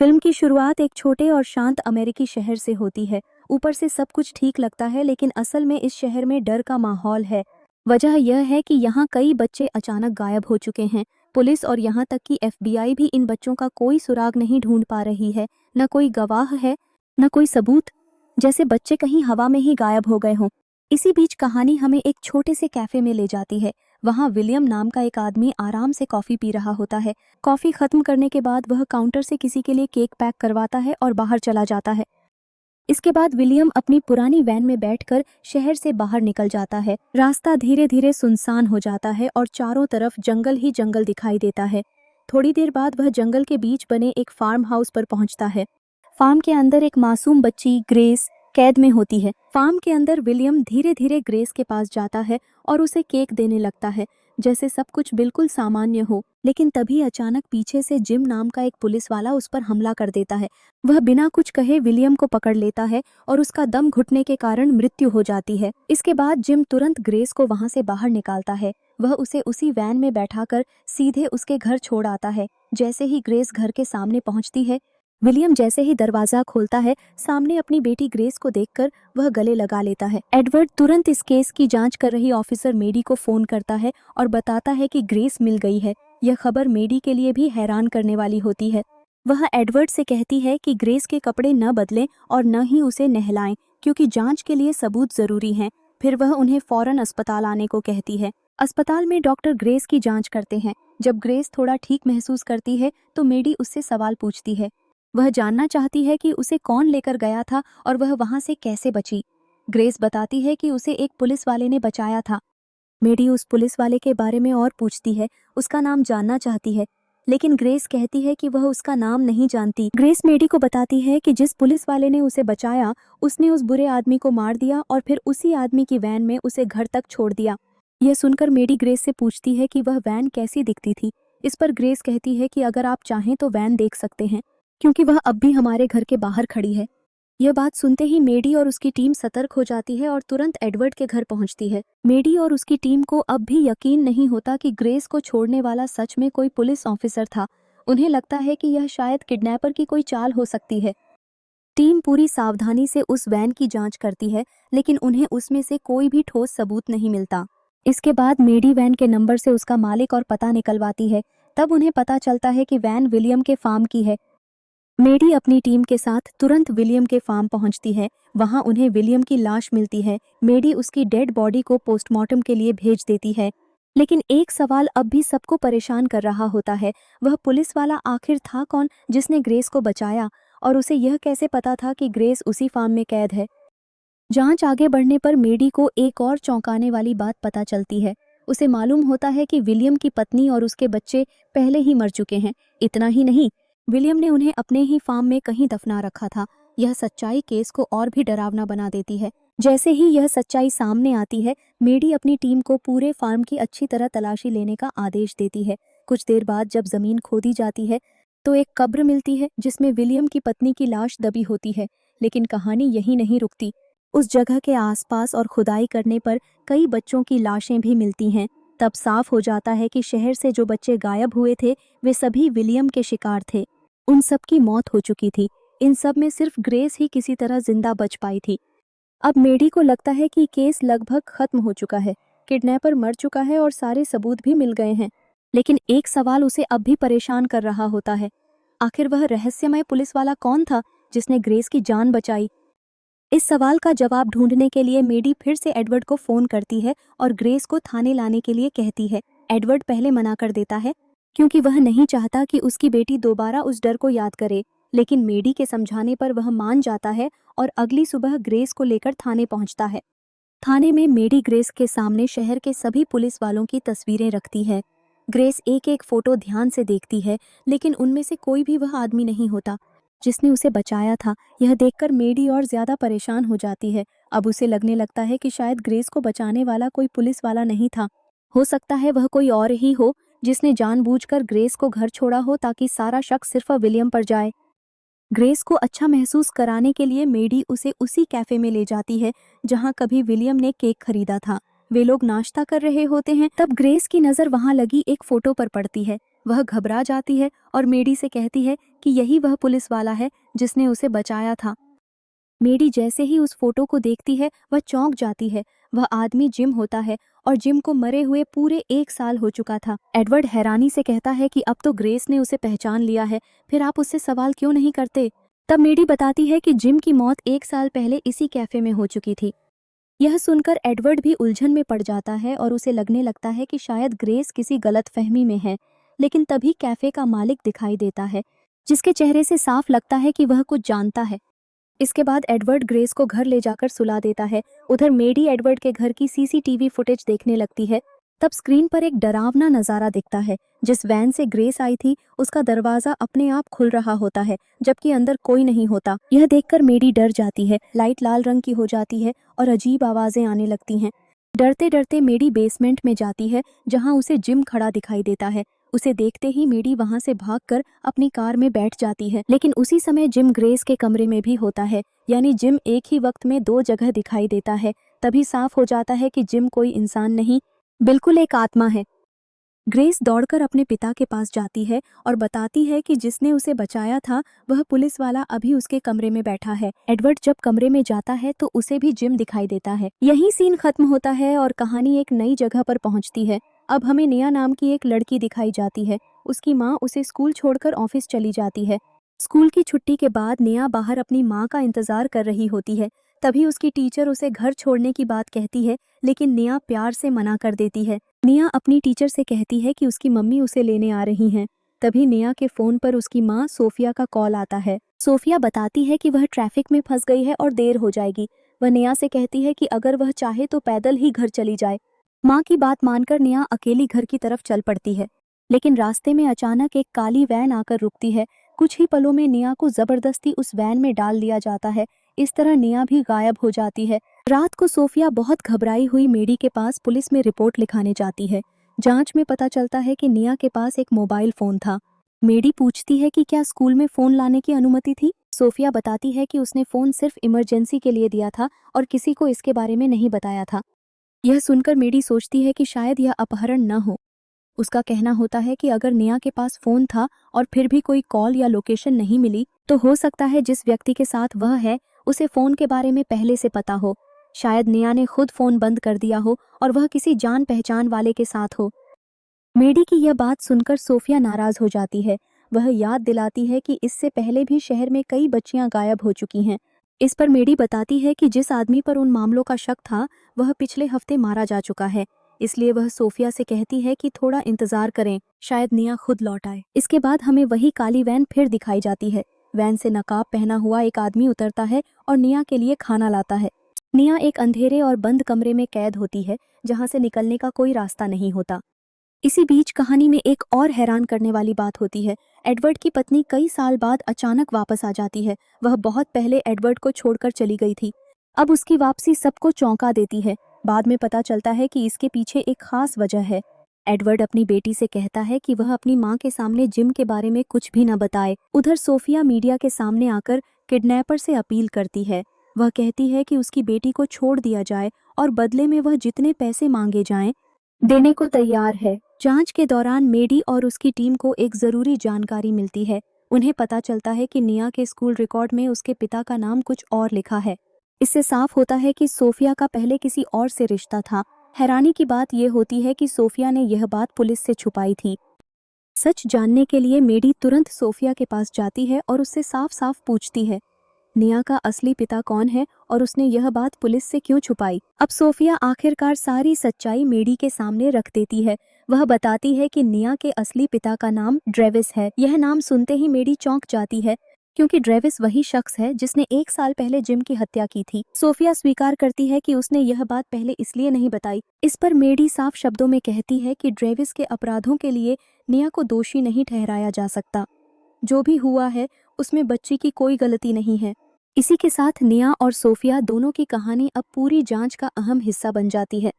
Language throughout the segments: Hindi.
फिल्म की शुरुआत एक छोटे और शांत अमेरिकी शहर से होती है। ऊपर से सब कुछ ठीक लगता है, लेकिन असल में इस शहर में डर का माहौल है। वजह यह है कि यहाँ कई बच्चे अचानक गायब हो चुके हैं। पुलिस और यहाँ तक कि एफबीआई भी इन बच्चों का कोई सुराग नहीं ढूंढ पा रही है। न कोई गवाह है, न कोई सबूत, जैसे बच्चे कहीं हवा में ही गायब हो गए हों। इसी बीच कहानी हमें एक छोटे से कैफे में ले जाती है। वहाँ विलियम नाम का एक आदमी आराम से कॉफी पी रहा होता है। कॉफी खत्म करने के बाद वह काउंटर से किसी के लिए केक पैक करवाता है और बाहर चला जाता है। इसके बाद विलियम अपनी पुरानी वैन में बैठकर शहर से बाहर निकल जाता है। रास्ता धीरे धीरे सुनसान हो जाता है और चारों तरफ जंगल ही जंगल दिखाई देता है। थोड़ी देर बाद वह जंगल के बीच बने एक फार्म हाउस पर पहुंचता है। फार्म के अंदर एक मासूम बच्ची ग्रेस कैद में होती है। फार्म के अंदर विलियम धीरे धीरे ग्रेस के पास जाता है और उसे केक देने लगता है, जैसे सब कुछ बिल्कुल सामान्य हो। लेकिन तभी अचानक पीछे से जिम नाम का एक पुलिस वाला उस पर हमला कर देता है। वह बिना कुछ कहे विलियम को पकड़ लेता है और उसका दम घुटने के कारण मृत्यु हो जाती है। इसके बाद जिम तुरंत ग्रेस को वहां से बाहर निकालता है। वह उसे उसी वैन में बैठाकर सीधे उसके घर छोड़ आता है। जैसे ही ग्रेस घर के सामने पहुंचती है, विलियम जैसे ही दरवाजा खोलता है, सामने अपनी बेटी ग्रेस को देखकर वह गले लगा लेता है। एडवर्ड तुरंत इस केस की जांच कर रही ऑफिसर मेडी को फोन करता है और बताता है कि ग्रेस मिल गई है। यह खबर मेडी के लिए भी हैरान करने वाली होती है। वह एडवर्ड से कहती है कि ग्रेस के कपड़े न बदलें और न ही उसे नहलाएं, क्योंकि जांच के लिए सबूत जरूरी हैं। फिर वह उन्हें फौरन अस्पताल आने को कहती है। अस्पताल में डॉक्टर ग्रेस की जांच करते हैं। जब ग्रेस थोड़ा ठीक महसूस करती है तो मेडी उससे सवाल पूछती है। वह जानना चाहती है कि उसे कौन लेकर गया था और वह वहां से कैसे बची। ग्रेस बताती है कि उसे एक पुलिस वाले ने बचाया था। मेडी उस पुलिस वाले के बारे में और पूछती है, उसका नाम जानना चाहती है, लेकिन ग्रेस कहती है कि वह उसका नाम नहीं जानती। ग्रेस मेडी को बताती है कि जिस पुलिस वाले ने उसे बचाया, उसने उस बुरे आदमी को मार दिया और फिर उसी आदमी की वैन में उसे घर तक छोड़ दिया। यह सुनकर मेडी ग्रेस से पूछती है कि वह वैन कैसी दिखती थी। इस पर ग्रेस कहती है कि अगर आप चाहें तो वैन देख सकते हैं, क्योंकि वह अब भी हमारे घर के बाहर खड़ी है। यह बात सुनते ही मेडी और उसकी टीम सतर्क हो जाती है और तुरंत एडवर्ड के घर पहुंचती है। मेडी और उसकी टीम को अब भी यकीन नहीं होता कि ग्रेस को छोड़ने वाला सच में कोई पुलिस ऑफिसर था। उन्हें लगता है कि यह शायद किडनैपर की कोई चाल हो सकती है। टीम पूरी सावधानी से उस वैन की जांच करती है, लेकिन उन्हें उसमें से कोई भी ठोस सबूत नहीं मिलता। इसके बाद मेडी वैन के नंबर से उसका मालिक और पता निकलवाती है। तब उन्हें पता चलता है कि वैन विलियम के फार्म की है। मेडी अपनी टीम के साथ तुरंत विलियम के फार्म पहुंचती है। वहां उन्हें विलियम की लाश मिलती है। मेडी उसकी डेड बॉडी को पोस्टमार्टम के लिए भेज देती है। लेकिन एक सवाल अब भी सबको परेशान कर रहा होता है, वह पुलिस वाला आखिर था कौन जिसने ग्रेस को बचाया, और उसे यह कैसे पता था कि ग्रेस उसी फार्म में कैद है। जांच आगे बढ़ने पर मेडी को एक और चौंकाने वाली बात पता चलती है। उसे मालूम होता है कि विलियम की पत्नी और उसके बच्चे पहले ही मर चुके हैं। इतना ही नहीं, विलियम ने उन्हें अपने ही फार्म में कहीं दफना रखा था। यह सच्चाई केस को और भी डरावना बना देती है। जैसे ही यह सच्चाई सामने आती है, मेडी अपनी टीम को पूरे फार्म की अच्छी तरह तलाशी लेने का आदेश देती है। कुछ देर बाद जब जमीन खोदी जाती है तो एक कब्र मिलती है जिसमें विलियम की पत्नी की लाश दबी होती है। लेकिन कहानी यही नहीं रुकती। उस जगह के आसपास और खुदाई करने पर कई बच्चों की लाशें भी मिलती हैं। तब साफ हो जाता है कि शहर से जो बच्चे गायब हुए थे वे सभी विलियम के शिकार थे। उन सब की मौत हो चुकी थी। इन सब में सिर्फ ग्रेस ही किसी तरह जिंदा बच पाई थी। अब मेडी को लगता है कि केस लगभग खत्म हो चुका है। किडनैपर मर चुका है और सारे सबूत भी मिल गए हैं। लेकिन एक सवाल उसे अब भी परेशान कर रहा होता है। आखिर वह रहस्यमय पुलिस वाला कौन था जिसने ग्रेस की जान बचाई? इस सवाल का जवाब ढूंढने के लिए मेडी फिर से एडवर्ड को फोन करती है और ग्रेस को थाने लाने के लिए कहती है। एडवर्ड पहले मना कर देता है, क्योंकि वह नहीं चाहता कि उसकी बेटी दोबारा उस डर को याद करे। लेकिन मेडी के समझाने पर वह मान जाता है और अगली सुबह ग्रेस को लेकर थाने पहुंचता है। थाने में मेडी ग्रेस के सामने शहर के सभी पुलिस वालों की तस्वीरें रखती है। ग्रेस एक एक फोटो ध्यान से देखती है, लेकिन उनमें से कोई भी वह आदमी नहीं होता जिसने उसे बचाया था। यह देखकर मेडी और ज्यादा परेशान हो जाती है। अब उसे लगने लगता है कि शायद ग्रेस को बचाने वाला कोई पुलिस वाला नहीं था। हो सकता है वह कोई और ही हो जिसने जानबूझकर ग्रेस को घर छोड़ा हो ताकि सारा शक सिर्फ विलियम पर जाए। ग्रेस को अच्छा महसूस कराने के लिए मेडी उसे उसी कैफे में ले जाती है जहां कभी विलियम ने केक खरीदा था। वे लोग नाश्ता कर रहे होते हैं, तब ग्रेस की नज़र वहां लगी एक फोटो पर पड़ती है। वह घबरा जाती है और मेडी से कहती है कि यही वह पुलिस वाला है जिसने उसे बचाया था। मेडी जैसे ही उस फोटो को देखती है वह चौंक जाती है। वह आदमी जिम होता है और जिम को मरे हुए पूरे 1 साल हो चुका था। एडवर्ड हैरानी से कहता है कि अब तो ग्रेस ने उसे पहचान लिया है, फिर आप उससे सवाल क्यों नहीं करते। तब मेडी बताती है कि जिम की मौत 1 साल पहले इसी कैफे में हो चुकी थी। यह सुनकर एडवर्ड भी उलझन में पड़ जाता है और उसे लगने लगता है कि शायद ग्रेस किसी गलतफहमी में है। लेकिन तभी कैफे का मालिक दिखाई देता है, जिसके चेहरे से साफ लगता है कि वह कुछ जानता है। इसके बाद एडवर्ड ग्रेस को घर ले जाकर सुला देता है। उधर मेडी एडवर्ड के घर की सीसीटीवी फुटेज देखने लगती है। तब स्क्रीन पर एक डरावना नजारा दिखता है। जिस वैन से ग्रेस आई थी उसका दरवाजा अपने आप खुल रहा होता है, जबकि अंदर कोई नहीं होता। यह देखकर मेडी डर जाती है। लाइट लाल रंग की हो जाती है और अजीब आवाजें आने लगती हैं। डरते डरते मेडी बेसमेंट में जाती है, जहां उसे जिम खड़ा दिखाई देता है। उसे देखते ही मेडी वहां से भागकर अपनी कार में बैठ जाती है। लेकिन उसी समय जिम ग्रेस के कमरे में भी होता है, यानी जिम एक ही वक्त में 2 जगह दिखाई देता है। तभी साफ हो जाता है कि जिम कोई इंसान नहीं, बिल्कुल एक आत्मा है। ग्रेस दौड़कर अपने पिता के पास जाती है और बताती है कि जिसने उसे बचाया था वह पुलिस वाला अभी उसके कमरे में बैठा है। एडवर्ड जब कमरे में जाता है तो उसे भी जिम दिखाई देता है। यही सीन खत्म होता है और कहानी एक नई जगह पर पहुंचती है। अब हमें नेहा नाम की एक लड़की दिखाई जाती है। उसकी माँ उसे स्कूल छोड़कर ऑफिस चली जाती है। स्कूल की छुट्टी के बाद नेहा बाहर अपनी माँ का इंतजार कर रही होती है। तभी उसकी टीचर उसे घर छोड़ने की बात कहती है, लेकिन नेहा प्यार से मना कर देती है। नेहा अपनी टीचर से कहती है कि उसकी मम्मी उसे लेने आ रही हैं। तभी नेहा के फोन पर उसकी माँ सोफिया का कॉल आता है। सोफिया बताती है कि वह ट्रैफिक में फंस गई है और देर हो जाएगी। वह नेहा से कहती है कि अगर वह चाहे तो पैदल ही घर चली जाए। माँ की बात मानकर नेहा अकेली घर की तरफ चल पड़ती है। लेकिन रास्ते में अचानक एक काली वैन आकर रुकती है। कुछ ही पलों में नेहा को जबरदस्ती उस वैन में डाल दिया जाता है। इस तरह नेहा भी गायब हो जाती है। रात को सोफिया बहुत घबराई हुई मेडी के पास पुलिस में रिपोर्ट लिखाने जाती है। जांच में पता चलता है कि नेहा के पास एक मोबाइल फोन था। मेडी पूछती है कि क्या स्कूल में फोन लाने की अनुमति थी। सोफिया बताती है कि उसने फोन सिर्फ इमरजेंसी के लिए दिया था और किसी को इसके बारे में नहीं बताया था। यह सुनकर मेडी सोचती है कि शायद यह अपहरण न हो। उसका कहना होता है कि अगर नेहा के पास फोन था और फिर भी कोई कॉल या लोकेशन नहीं मिली तो हो सकता है जिस व्यक्ति के साथ वह है उसे फोन के बारे में पहले से पता हो। शायद नेहा ने खुद फोन बंद कर दिया हो और वह किसी जान पहचान वाले के साथ हो। मेडी की यह बात सुनकर सोफिया नाराज हो जाती है। वह याद दिलाती है कि इससे पहले भी शहर में कई बच्चियां गायब हो चुकी हैं। इस पर मेडी बताती है कि जिस आदमी पर उन मामलों का शक था वह पिछले हफ्ते मारा जा चुका है। इसलिए वह सोफिया से कहती है कि थोड़ा इंतजार करें, शायद नेहा खुद लौट आए। इसके बाद हमें वही काली वैन फिर दिखाई जाती है। वैन से नकाब पहना हुआ एक आदमी उतरता है और नेहा के लिए खाना लाता है। नेहा एक अंधेरे और बंद कमरे में कैद होती है, जहां से निकलने का कोई रास्ता नहीं होता। इसी बीच कहानी में एक और हैरान करने वाली बात होती है। एडवर्ड की पत्नी कई साल बाद अचानक वापस आ जाती है। वह बहुत पहले एडवर्ड को छोड़कर चली गई थी। अब उसकी वापसी सबको चौंका देती है। बाद में पता चलता है कि इसके पीछे एक खास वजह है। एडवर्ड अपनी बेटी से कहता है कि वह अपनी माँ के सामने जिम के बारे में कुछ भी न बताए। उधर सोफिया मीडिया के सामने आकर किडनैपर से अपील करती है। वह कहती है कि उसकी बेटी को छोड़ दिया जाए और बदले में वह जितने पैसे मांगे जाएं देने को तैयार है। जांच के दौरान मेडी और उसकी टीम को एक जरूरी जानकारी मिलती है। उन्हें पता चलता है कि नेहा के स्कूल रिकॉर्ड में उसके पिता का नाम कुछ और लिखा है। इससे साफ होता है कि सोफिया का पहले किसी और से रिश्ता था। हैरानी की बात यह होती है कि सोफिया ने यह बात पुलिस से छुपाई थी। सच जानने के लिए मेडी तुरंत सोफिया के पास जाती है और उससे साफ साफ पूछती है नेहा का असली पिता कौन है और उसने यह बात पुलिस से क्यों छुपाई। अब सोफिया आखिरकार सारी सच्चाई मेडी के सामने रख देती है। वह बताती है कि नेहा के असली पिता का नाम ड्रेविस है। यह नाम सुनते ही मेडी चौंक जाती है, क्योंकि ड्रेविस वही शख्स है जिसने 1 साल पहले जिम की हत्या की थी। सोफिया स्वीकार करती है कि उसने यह बात पहले इसलिए नहीं बताई। इस पर मेडी साफ शब्दों में कहती है कि ड्रेविस के अपराधों के लिए नेहा को दोषी नहीं ठहराया जा सकता। जो भी हुआ है उसमें बच्ची की कोई गलती नहीं है। इसी के साथ नेहा और सोफिया दोनों की कहानी अब पूरी जांच का अहम हिस्सा बन जाती है।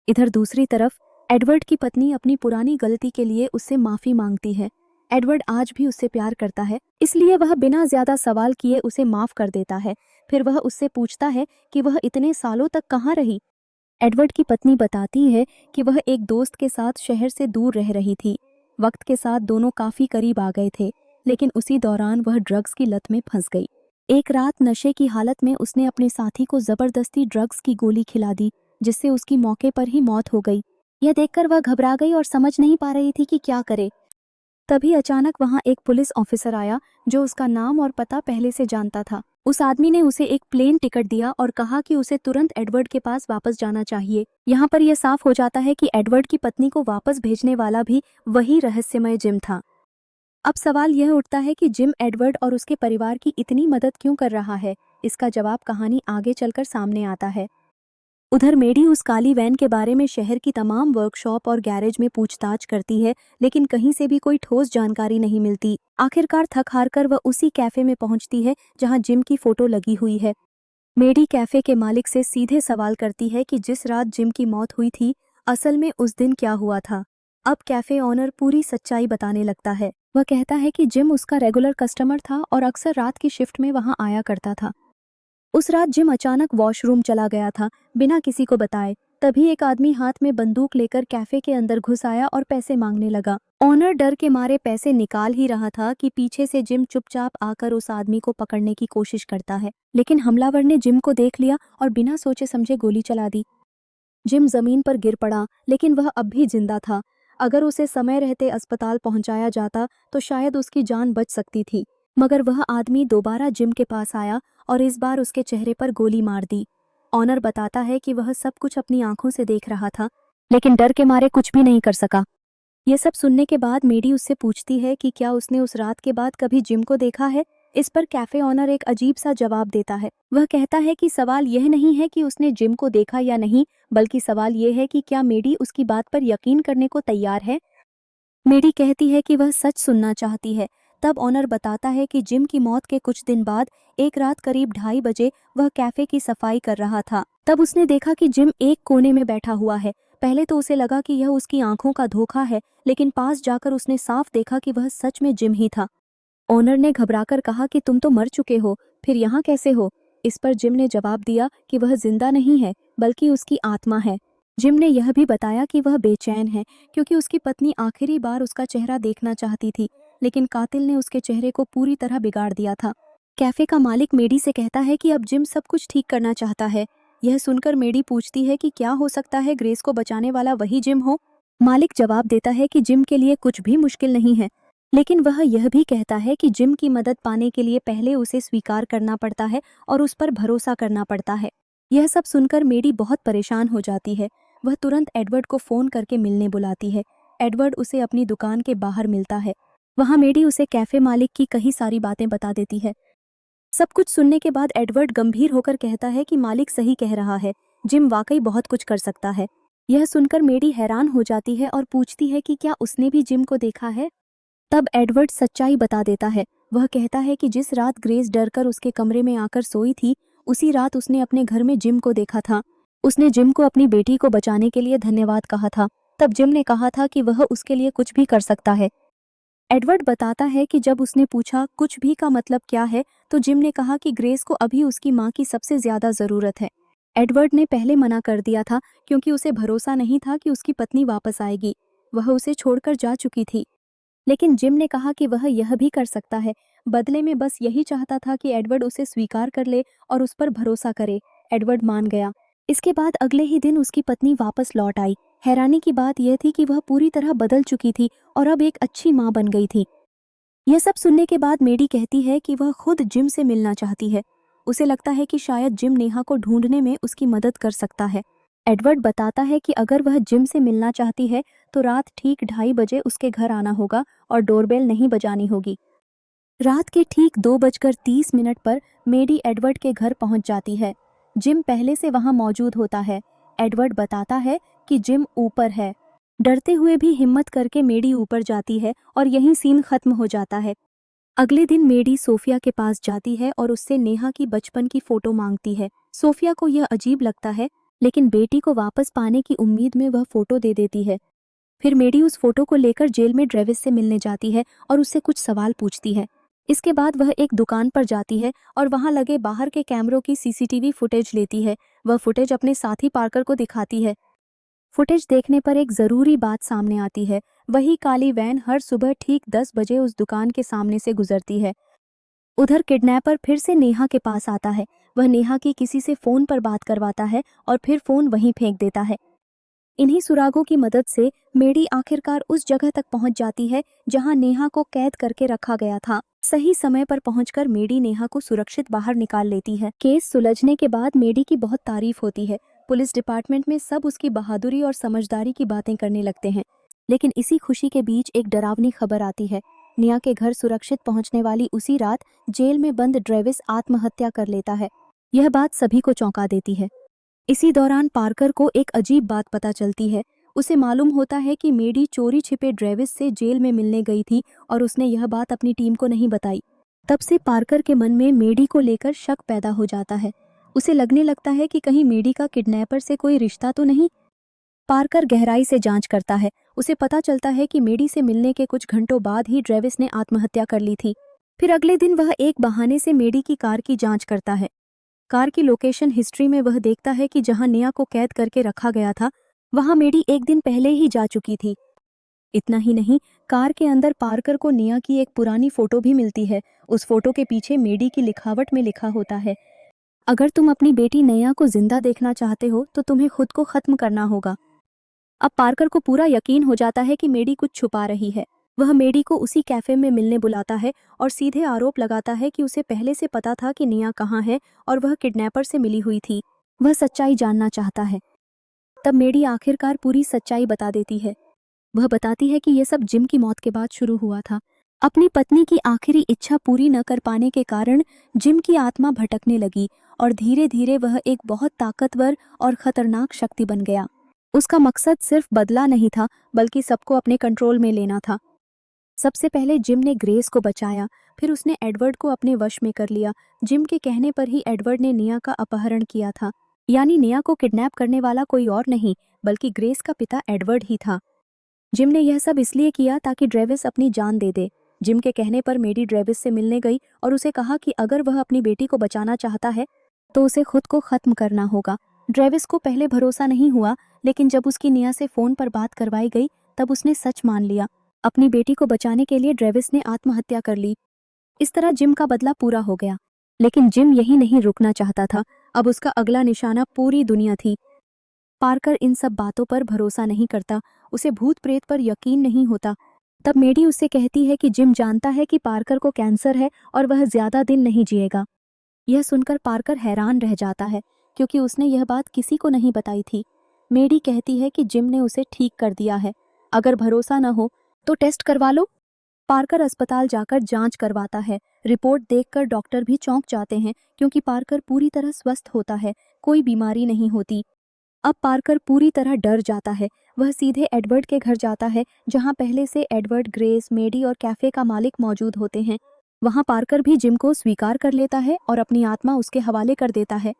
इधर दूसरी तरफ एडवर्ड की पत्नी अपनी पुरानी गलती के लिए उससे माफी मांगती है। एडवर्ड आज भी उससे प्यार करता है, इसलिए वह बिना ज्यादा सवाल किए उसे माफ कर देता है। फिर वह उससे पूछता है कि वह इतने सालों तक कहाँ रही। एडवर्ड की पत्नी बताती है कि वह एक दोस्त के साथ शहर से दूर रह रही थी। वक्त के साथ दोनों काफी करीब आ गए थे, लेकिन उसी दौरान वह ड्रग्स की लत में फंस गई। एक रात नशे की हालत में उसने अपने साथी को जबरदस्ती ड्रग्स की गोली खिला दी, जिससे उसकी मौके पर ही मौत हो गई। यह देखकर वह घबरा गई और समझ नहीं पा रही थी कि क्या करे। तभी अचानक वहां एक पुलिस ऑफिसर आया जो उसका नाम और पता पहले से जानता था। उस आदमी ने उसे एक प्लेन टिकट दिया और कहा कि उसे तुरंत एडवर्ड के पास वापस जाना चाहिए। यहाँ पर यह साफ हो जाता है कि एडवर्ड की पत्नी को वापस भेजने वाला भी वही रहस्यमय जिम था। अब सवाल यह उठता है कि जिम एडवर्ड और उसके परिवार की इतनी मदद क्यों कर रहा है। इसका जवाब कहानी आगे चलकर सामने आता है। उधर मेडी उस काली वैन के बारे में शहर की तमाम वर्कशॉप और गैरेज में पूछताछ करती है, लेकिन कहीं से भी कोई ठोस जानकारी नहीं मिलती। आखिरकार थक हार कर वह उसी कैफे में पहुंचती है जहां जिम की फोटो लगी हुई है। मेडी कैफे के मालिक से सीधे सवाल करती है कि जिस रात जिम की मौत हुई थी, असल में उस दिन क्या हुआ था। अब कैफे ऑनर पूरी सच्चाई बताने लगता है। वह कहता है कि जिम उसका रेगुलर कस्टमर था और अक्सर रात की शिफ्ट में वहां आया करता था। उस रात जिम अचानक वॉशरूम चला गया था, बिना किसी को बताए। तभी एक आदमी हाथ में बंदूक लेकर कैफे के अंदर घुस आया और पैसे मांगने लगा। ऑनर डर के मारे पैसे निकाल ही रहा था कि पीछे से जिम चुपचाप आकर उस आदमी को पकड़ने की कोशिश करता है, लेकिन हमलावर ने जिम को देख लिया और बिना सोचे समझे गोली चला दी। जिम जमीन पर गिर पड़ा, लेकिन वह अब भी जिंदा था। अगर उसे समय रहते अस्पताल पहुंचाया जाता तो शायद उसकी जान बच सकती थी, मगर वह आदमी दोबारा जिम के पास आया और इस बार उसके चेहरे पर गोली मार दी। ऑनर बताता है कि वह सब कुछ अपनी आंखों से देख रहा था, लेकिन डर के मारे कुछ भी नहीं कर सका। ये सब सुनने के बाद मेडी उससे पूछती है कि क्या उसने उस रात के बाद कभी जिम को देखा है। इस पर कैफे ऑनर एक अजीब सा जवाब देता है। वह कहता है कि सवाल यह नहीं है कि उसने जिम को देखा या नहीं, बल्कि सवाल यह है कि क्या मेडी उसकी बात पर यकीन करने को तैयार है। मेडी कहती है कि वह सच सुनना चाहती है। तब ऑनर बताता है कि जिम की मौत के कुछ दिन बाद एक रात करीब 2:30 बजे वह कैफे की सफाई कर रहा था। तब उसने देखा कि जिम एक कोने में बैठा हुआ है। पहले तो उसे लगा कि यह उसकी आंखों का धोखा है, लेकिन पास जाकर उसने साफ देखा कि वह सच में जिम ही था। ऑनर ने घबराकर कहा कि तुम तो मर चुके हो, फिर यहाँ कैसे हो। इस पर जिम ने जवाब दिया कि वह जिंदा नहीं है, बल्कि उसकी आत्मा है। जिम ने यह भी बताया कि वह बेचैन है, क्योंकि उसकी पत्नी आखिरी बार उसका चेहरा देखना चाहती थी, लेकिन कातिल ने उसके चेहरे को पूरी तरह बिगाड़ दिया था। कैफे का मालिक मेडी से कहता है कि अब जिम सब कुछ ठीक करना चाहता है। यह सुनकर मेडी पूछती है कि क्या हो सकता है ग्रेस को बचाने वाला वही जिम हो। मालिक जवाब देता है कि जिम के लिए कुछ भी मुश्किल नहीं है, लेकिन वह यह भी कहता है कि जिम की मदद पाने के लिए पहले उसे स्वीकार करना पड़ता है और उस पर भरोसा करना पड़ता है। यह सब सुनकर मेडी बहुत परेशान हो जाती है। वह तुरंत एडवर्ड को फोन करके मिलने बुलाती है। एडवर्ड उसे अपनी दुकान के बाहर मिलता है। वहां मेडी उसे कैफे मालिक की कई सारी बातें बता देती है। सब कुछ सुनने के बाद एडवर्ड गंभीर होकर कहता है कि मालिक सही कह रहा है, जिम वाकई बहुत कुछ कर सकता है। यह सुनकर मेडी हैरान हो जाती है और पूछती है कि क्या उसने भी जिम को देखा है। तब एडवर्ड सच्चाई बता देता है। वह कहता है कि जिस रात ग्रेस डरकर उसके कमरे में आकर सोई थी, उसी रात उसने अपने घर में जिम को देखा था। उसने जिम को अपनी बेटी को बचाने के लिए धन्यवाद कहा था। तब जिम ने कहा था कि वह उसके लिए कुछ भी कर सकता है। एडवर्ड बताता है कि जब उसने पूछा कुछ भी का मतलब क्या है, तो जिम ने कहा कि ग्रेस को अभी उसकी माँ की सबसे ज्यादा जरूरत है। एडवर्ड ने पहले मना कर दिया था, क्योंकि उसे भरोसा नहीं था कि उसकी पत्नी वापस आएगी। वह उसे छोड़कर जा चुकी थी। लेकिन जिम ने कहा कि वह यह भी कर सकता है। बदले में बस यही चाहता था कि एडवर्ड उसे स्वीकार कर ले और उस पर भरोसा करे। एडवर्ड मान गया। इसके बाद अगले ही दिन उसकी पत्नी वापस लौट आई। हैरानी की बात यह थी कि वह पूरी तरह बदल चुकी थी और अब एक अच्छी माँ बन गई थी। यह सब सुनने के बाद मेडी कहती है कि वह खुद जिम से मिलना चाहती है। उसे लगता है कि शायद जिम नेहा को ढूंढने में उसकी मदद कर सकता है। एडवर्ड बताता है कि अगर वह जिम से मिलना चाहती है तो रात ठीक 2:30 बजे उसके घर आना होगा और डोरबेल नहीं बजानी होगी। रात के ठीक 2:30 पर मेडी एडवर्ड के घर पहुंच जाती है। जिम पहले से वहां मौजूद होता है। एडवर्ड बताता है कि जिम ऊपर है। डरते हुए भी हिम्मत करके मेडी ऊपर जाती है और यहीं सीन खत्म हो जाता है। अगले दिन मेडी सोफिया के पास जाती है और उससे नेहा की बचपन की फोटो मांगती है। सोफिया को यह अजीब लगता है, लेकिन बेटी को वापस पाने की उम्मीद में वह फोटो दे देती है। फिर मेडी उस फोटो को लेकर जेल में ड्रेविस से मिलने जाती है और उससे कुछ सवाल पूछती है। इसके बाद वह एक दुकान पर जाती है और वहां लगे बाहर के कैमरों की सीसीटीवी फुटेज लेती है। वह फुटेज अपने साथी पार्कर को दिखाती है। फुटेज देखने पर एक जरूरी बात सामने आती है। वही काली वैन हर सुबह ठीक 10 बजे उस दुकान के सामने से गुजरती है। उधर किडनैपर फिर से नेहा के पास आता है। वह नेहा की किसी से फोन पर बात करवाता है और फिर फोन वहीं फेंक देता है। इन्हीं सुरागों की मदद से मेडी आखिरकार उस जगह तक पहुंच जाती है जहां नेहा को कैद करके रखा गया था। सही समय पर पहुंचकर मेडी नेहा को सुरक्षित बाहर निकाल लेती है। केस सुलझने के बाद मेडी की बहुत तारीफ होती है। पुलिस डिपार्टमेंट में सब उसकी बहादुरी और समझदारी की बातें करने लगते हैं। लेकिन इसी खुशी के बीच एक डरावनी खबर आती है। नेहा के घर सुरक्षित पहुंचने वाली उसी रात जेल में बंद ड्रेविस आत्महत्या कर लेता है। यह बात सभी को चौंका देती है। इसी दौरान पार्कर को एक अजीब बात पता चलती है। उसे मालूम होता है कि मेडी चोरी छिपे ड्रेविस से जेल में मिलने गई थी और उसने यह बात अपनी टीम को नहीं बताई। तब से पार्कर के मन में मेडी को लेकर शक पैदा हो जाता है। उसे लगने लगता है कि कहीं मेडी का किडनैपर से कोई रिश्ता तो नहीं। पार्कर गहराई से जांच करता है। उसे पता चलता है कि मेडी से मिलने के कुछ घंटों बाद ही ड्रेविस ने आत्महत्या कर ली थी। फिर अगले दिन वह एक बहाने से मेडी की कार की जांच करता है। कार की लोकेशन हिस्ट्री में वह देखता है कि जहां नेहा को कैद करके रखा गया था वहां मेडी एक दिन पहले ही जा चुकी थी। इतना ही नहीं, कार के अंदर पार्कर को नेहा की एक पुरानी फोटो भी मिलती है। उस फोटो के पीछे मेडी की लिखावट में लिखा होता है, अगर तुम अपनी बेटी नेहा को जिंदा देखना चाहते हो तो तुम्हें खुद को खत्म करना होगा। अब पार्कर को पूरा यकीन हो जाता है कि मेडी कुछ छुपा रही है। वह मेडी को उसी कैफे में मिलने बुलाता है और सीधे आरोप लगाता है कि उसे पहले से पता था कि नेहा कहाँ है और वह किडनैपर से मिली हुई थी। वह सच्चाई जानना चाहता है। तब मेडी आखिरकार पूरी सच्चाई बता देती है। वह बताती है कि यह सब जिम की मौत के बाद शुरू हुआ था। अपनी पत्नी की आखिरी इच्छा पूरी न कर पाने के कारण जिम की आत्मा भटकने लगी और धीरे धीरे वह एक बहुत ताकतवर और खतरनाक शक्ति बन गया। उसका मकसद सिर्फ बदला नहीं था बल्कि सबको अपने कंट्रोल में लेना था। सबसे पहले जिम ने ग्रेस को बचाया, फिर उसने एडवर्ड को अपने वश में कर लिया। जिम के कहने पर ही एडवर्ड ने नेहा का अपहरण किया था। यानी नेहा को किडनैप करने वाला कोई और नहीं बल्कि ग्रेस का पिता एडवर्ड ही था। जिम ने यह सब इसलिए किया ताकि ड्रेविस अपनी जान दे दे। जिम के कहने पर मेडी ड्रेविस से मिलने गई और उसे कहा कि अगर वह अपनी बेटी को बचाना चाहता है तो उसे खुद को खत्म करना होगा। ड्रेविस को पहले भरोसा नहीं हुआ, लेकिन जब उसकी नेहा से फोन पर बात करवाई गई तब उसने सच मान लिया। अपनी बेटी को बचाने के लिए ड्रेविस ने आत्महत्या कर ली। इस तरह जिम का बदला पूरा हो गया। लेकिन जिम यही नहीं रुकना चाहता था। अब उसका अगला निशाना पूरी दुनिया थी। पार्कर इन सब बातों पर भरोसा नहीं करता। उसे भूत प्रेत पर यकीन नहीं होता। तब मेडी उससे कहती है कि जिम जानता है कि पार्कर को कैंसर है और वह ज्यादा दिन नहीं जिएगा। यह सुनकर पार्कर हैरान रह जाता है क्योंकि उसने यह बात किसी को नहीं बताई थी। मेडी कहती है कि जिम ने उसे ठीक कर दिया है। अगर भरोसा न हो तो टेस्ट करवा लो। पार्कर अस्पताल जाकर जांच करवाता है। रिपोर्ट देखकर डॉक्टर भी चौंक जाते हैं क्योंकि पार्कर पूरी तरह स्वस्थ होता है, कोई बीमारी नहीं होती। अब पार्कर पूरी तरह डर जाता है। वह सीधे एडवर्ड के घर जाता है जहां पहले से एडवर्ड, ग्रेस, मेडी और कैफे का मालिक मौजूद होते हैं। वहां पार्कर भी जिम को स्वीकार कर लेता है और अपनी आत्मा उसके हवाले कर देता है।